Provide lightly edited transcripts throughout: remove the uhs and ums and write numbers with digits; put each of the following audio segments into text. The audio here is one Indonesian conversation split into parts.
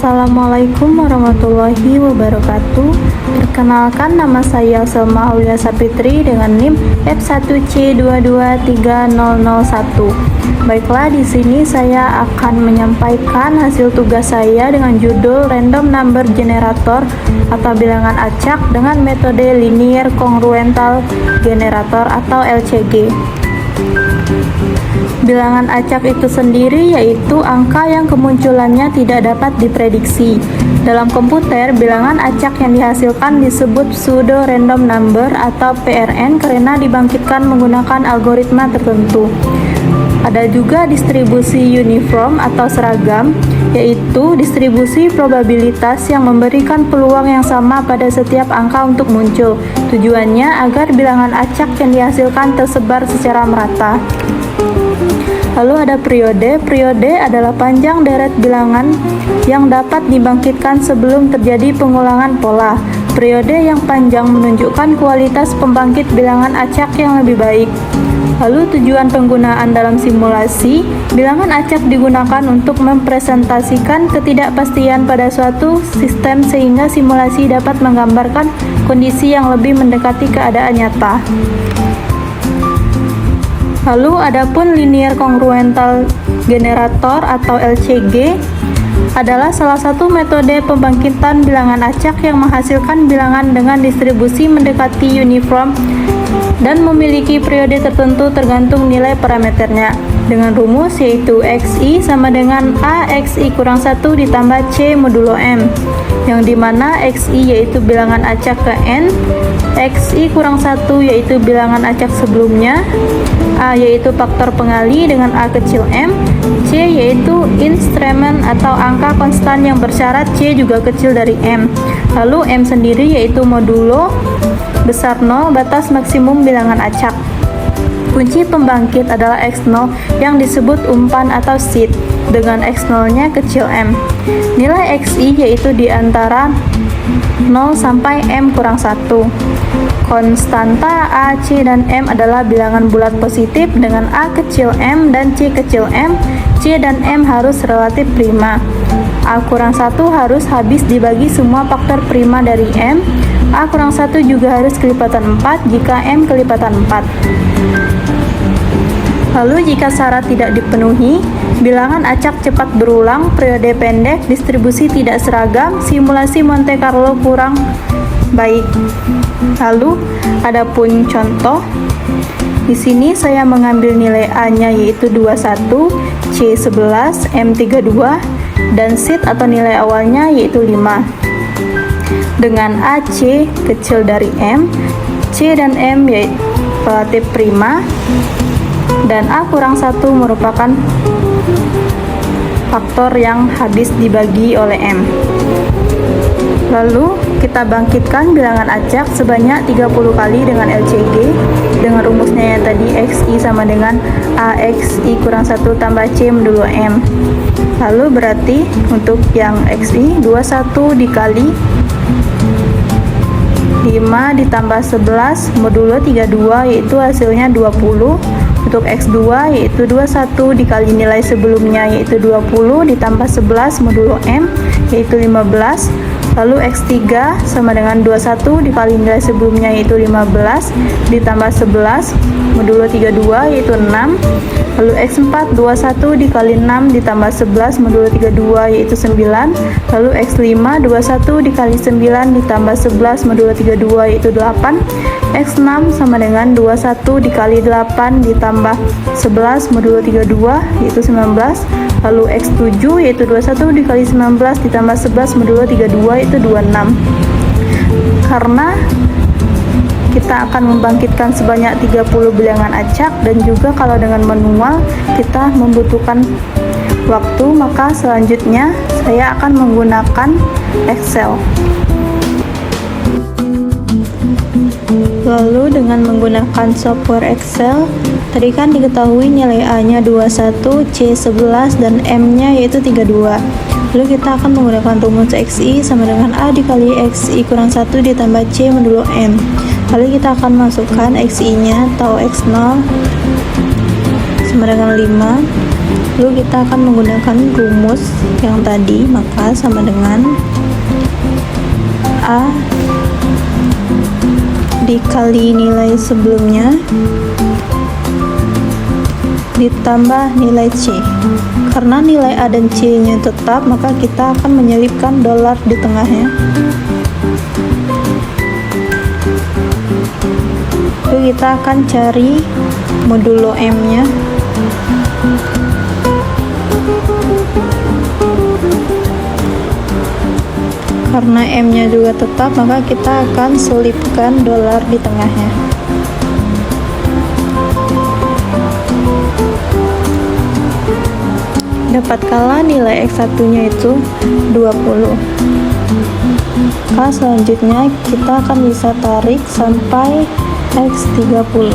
Assalamualaikum warahmatullahi wabarakatuh. Perkenalkan, nama saya Selma Aulia Sapitri dengan NIM F1C223001. Baiklah, di sini saya akan menyampaikan hasil tugas saya dengan judul Random Number Generator atau bilangan acak dengan metode Linear Congruental Generator atau LCG. Bilangan acak itu sendiri yaitu angka yang kemunculannya tidak dapat diprediksi. Dalam komputer, bilangan acak yang dihasilkan disebut pseudo random number atau PRN karena dibangkitkan menggunakan algoritma tertentu. Ada juga distribusi uniform atau seragam, yaitu distribusi probabilitas yang memberikan peluang yang sama pada setiap angka untuk muncul. Tujuannya agar bilangan acak yang dihasilkan tersebar secara merata. Lalu ada periode. Periode adalah panjang deret bilangan yang dapat dibangkitkan sebelum terjadi pengulangan pola. Periode yang panjang menunjukkan kualitas pembangkit bilangan acak yang lebih baik. Lalu tujuan penggunaan dalam simulasi, bilangan acak digunakan untuk mempresentasikan ketidakpastian pada suatu sistem sehingga simulasi dapat menggambarkan kondisi yang lebih mendekati keadaan nyata. Lalu adapun Linear Congruental Generator atau LCG adalah salah satu metode pembangkitan bilangan acak yang menghasilkan bilangan dengan distribusi mendekati uniform dan memiliki periode tertentu tergantung nilai parameternya dengan rumus yaitu XI sama dengan A XI kurang 1 ditambah C modulo M, yang dimana XI yaitu bilangan acak ke N, XI kurang 1 yaitu bilangan acak sebelumnya, A yaitu faktor pengali dengan A kecil M, C yaitu instrument atau angka konstan yang bersyarat C juga kecil dari M, lalu M sendiri yaitu modulo besar 0 batas maksimum bilangan acak. Kunci pembangkit adalah X0 yang disebut umpan atau seed dengan X0-nya kecil m. Nilai XI yaitu di antara 0 sampai M kurang 1. Konstanta A, C, dan M adalah bilangan bulat positif dengan A kecil m dan C kecil m. C dan M harus relatif prima. A kurang 1 harus habis dibagi semua faktor prima dari M. A kurang 1 juga harus kelipatan 4 jika M kelipatan 4. Lalu jika syarat tidak dipenuhi, bilangan acak cepat berulang, periode pendek, distribusi tidak seragam, simulasi Monte Carlo kurang baik. Lalu adapun contoh, di sini saya mengambil nilai A-nya yaitu 21, C 11, M 32, dan seed atau nilai awalnya yaitu 5. Dengan A, C kecil dari M, C dan M yaitu relatif prima, dan A kurang 1 merupakan faktor yang habis dibagi oleh M. Lalu kita bangkitkan bilangan acak sebanyak 30 kali dengan LCG dengan rumusnya yang tadi XI sama dengan AXI kurang 1 tambah C modulo M. Lalu berarti untuk yang XI 21 dikali 5 ditambah 11 modulo 32 yaitu hasilnya 20. Untuk X2 yaitu 21 dikali nilai sebelumnya yaitu 20 ditambah 11 modulo M yaitu 15. Lalu X3 sama dengan 21 dikali nilai sebelumnya yaitu 15 ditambah 11 modulo 32 yaitu 6. Lalu X4 21 dikali 6 ditambah 11 modulo 32 yaitu 9. Lalu X5 21 dikali 9 ditambah 11 modulo 32 yaitu 8. X6 sama dengan 21 dikali 8 ditambah 11 modulo 32 yaitu 19. Lalu X7 yaitu 21 dikali 19 ditambah 11 modulo 32 yaitu 26. Karena kita akan membangkitkan sebanyak 30 bilangan acak dan juga kalau dengan manual kita membutuhkan waktu, maka selanjutnya saya akan menggunakan Excel. Lalu dengan menggunakan software Excel, tadi kan diketahui nilai A-nya 21, C 11, dan M-nya yaitu 32. Lalu kita akan menggunakan rumus XI sama dengan A dikali XI kurang 1 ditambah C modulo M. Lalu kita akan masukkan XI-nya atau X0 sama dengan 5 Lalu kita akan menggunakan rumus yang tadi, maka sama dengan A dikali nilai sebelumnya ditambah nilai C. Karena nilai A dan C nya tetap, maka kita akan menyelipkan dolar di tengahnya. Lalu kita akan cari modulo M nya. Karena M nya juga tetap, maka kita akan selipkan dolar di tengahnya. Dapatkanlah nilai X1 nya itu 20. Maka selanjutnya kita akan bisa tarik sampai X30.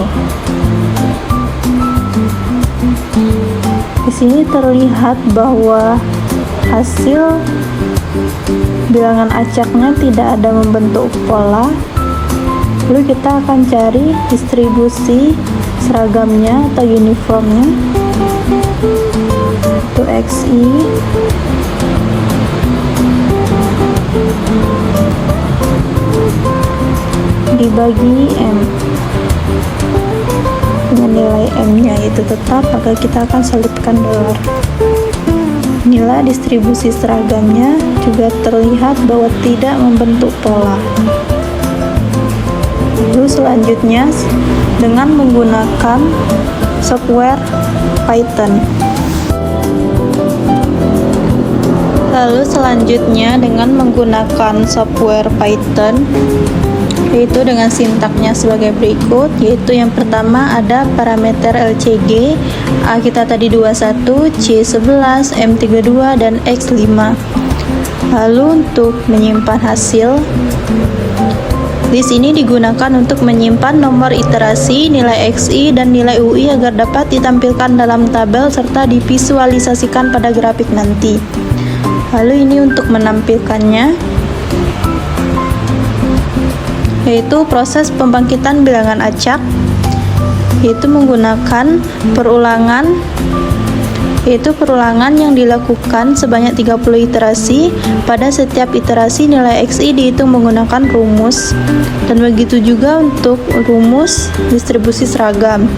Di sini terlihat bahwa hasil bilangan acaknya tidak ada membentuk pola. Lalu kita akan cari distribusi seragamnya atau uniformnya. Itu XI dibagi M. Dengan nilai M nya itu tetap, maka kita akan selipkan dolar. Nilai distribusi seragamnya juga terlihat bahwa tidak membentuk pola. Lalu selanjutnya dengan menggunakan software Python. Lalu selanjutnya dengan menggunakan software Python, yaitu dengan sintaknya sebagai berikut, yaitu yang pertama ada parameter LCG, A kita tadi 21, C 11, M 32, dan X 5. Lalu untuk menyimpan hasil, di sini digunakan untuk menyimpan nomor iterasi, nilai XI, dan nilai UI agar dapat ditampilkan dalam tabel serta divisualisasikan pada grafik nanti. Lalu ini untuk menampilkannya, yaitu proses pembangkitan bilangan acak, yaitu menggunakan perulangan, yaitu perulangan yang dilakukan sebanyak 30 iterasi. Pada setiap iterasi nilai XI dihitung menggunakan rumus, dan begitu juga untuk rumus distribusi seragam.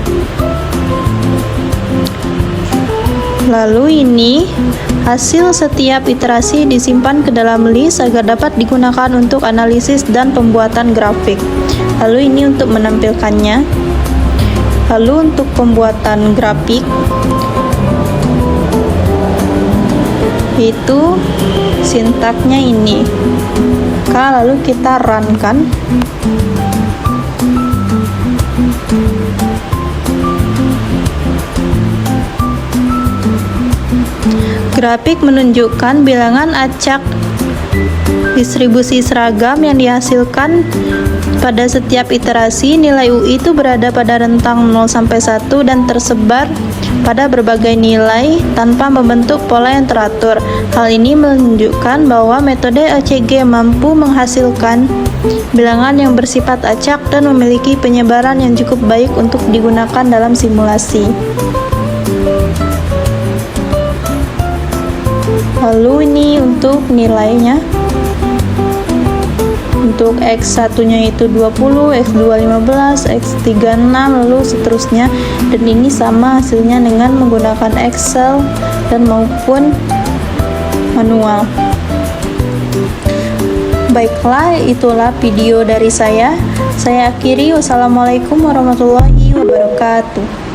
Lalu ini hasil setiap iterasi disimpan ke dalam list agar dapat digunakan untuk analisis dan pembuatan grafik. Lalu ini untuk menampilkannya. Lalu untuk pembuatan grafik, yaitu sintaknya ini. Lalu kita run kan. Grafik menunjukkan bilangan acak distribusi seragam yang dihasilkan pada setiap iterasi. Nilai UI itu berada pada rentang 0 sampai 1 dan tersebar pada berbagai nilai tanpa membentuk pola yang teratur. Hal ini menunjukkan bahwa metode LCG mampu menghasilkan bilangan yang bersifat acak dan memiliki penyebaran yang cukup baik untuk digunakan dalam simulasi. Lalu ini untuk nilainya. Untuk X1 nya itu 20, X2 15, X3 6, lalu seterusnya. Dan ini sama hasilnya dengan menggunakan Excel dan maupun manual. Baiklah, itulah video dari saya. Saya akhiri. Wassalamualaikum warahmatullahi wabarakatuh.